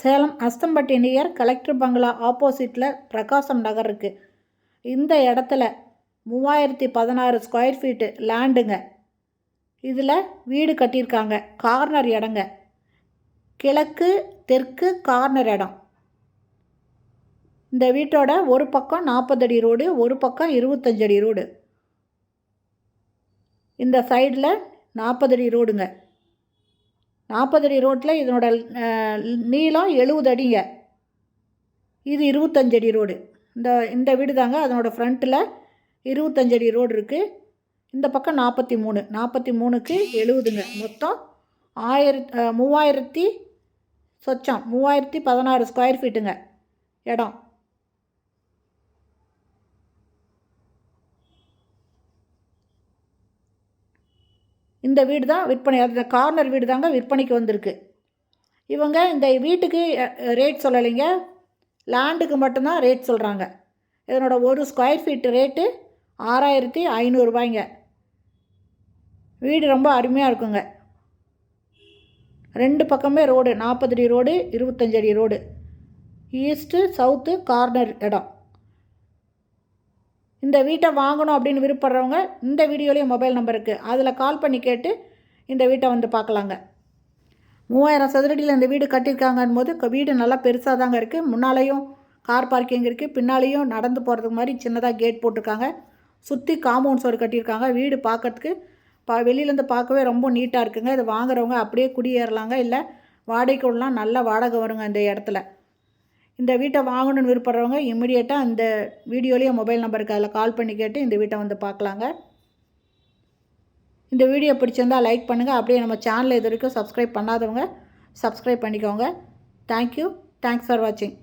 Salem Asthampatti near collector பங்களா ஆப்போசிட்டில் பிரகாசம் நகர் இருக்குது. இந்த இடத்துல 3016 ஸ்கொயர் ஃபீட்டு லேண்டுங்க. இதில் வீடு கட்டியிருக்காங்க. கார்னர் இடங்க, கிழக்கு தெற்கு கார்னர் இடம். இந்த வீட்டோட ஒரு பக்கம் 40 அடி ரோடு, ஒரு பக்கம் 25 அடி ரோடு. இந்த சைடில் 40 அடி ரோடுங்க. 40 அடி ரோட்டில் இதனோட நீளம் 70 அடிங்க. இது 25 அடி ரோடு. இந்த வீடு தாங்க. அதனோட ஃப்ரண்ட்டில் 25 அடி ரோடு இருக்குது. இந்த பக்கம் 43, 43க்கு 70ங்க. மொத்தம் 3016 ஸ்கொயர் ஃபீட்டுங்க இடம். இந்த வீடு தான் விற்பனை, அந்த கார்னர் வீடு தாங்க விற்பனைக்கு வந்திருக்கு. இவங்க இந்த வீட்டுக்கு ரேட் சொல்லலைங்க, லேண்டுக்கு மட்டும்தான் ரேட் சொல்கிறாங்க. இதனோட ஒரு ஸ்கொயர் ஃபீட்டு ரேட்டு 6500 ரூபாய்ங்க. வீடு ரொம்ப அருமையாக இருக்குங்க. ரெண்டு பக்கமே ரோடு, 40 அடி ரோடு, 25 அடி ரோடு. ஈஸ்ட்டு சவுத்து கார்னர் இடம். இந்த வீட்டை வாங்கணும் அப்படின்னு விருப்பப்படுறவங்க இந்த வீடியோலேயே மொபைல் நம்பர் இருக்குது, அதில் கால் பண்ணி கேட்டு இந்த வீட்டை வந்து பார்க்கலாங்க. 3000 சதுரடியில் இந்த வீடு கட்டியிருக்காங்கன்னு போது வீடு நல்லா பெருசாக தாங்க இருக்குது. முன்னாலேயும் கார் பார்க்கிங் இருக்குது, பின்னாலேயும் நடந்து போகிறதுக்கு மாதிரி சின்னதாக கேட் போட்டிருக்காங்க. சுற்றி காம்பவுண்ட் சுவர் கட்டியிருக்காங்க. வீடு பார்க்கறதுக்கு வெளியிலேருந்து பார்க்கவே ரொம்ப நீட்டாக இருக்குங்க. இது வாங்குறவங்க அப்படியே குடியேறலாங்க, இல்லை வாடகைக்கு விடலாம். நல்ல வாடகை வருங்க இந்த இடத்துல. இந்த வீட்டை வாங்கணுன்னு விருப்பப்படுறவங்க இம்மிடியேட்டாக இந்த வீடியோலேயே மொபைல் நம்பருக்கு அதில் கால் பண்ணி கேட்டு இந்த வீட்டை வந்து பார்க்கலாங்க. இந்த வீடியோ பிடிச்சிருந்தால் லைக் பண்ணுங்கள். அப்படியே நம்ம சேனலை இது வரைக்கும் சப்ஸ்கிரைப் பண்ணாதவங்க சப்ஸ்கிரைப் பண்ணிக்கோங்க. தேங்க்யூ. தேங்க்ஸ் ஃபார் வாட்சிங்.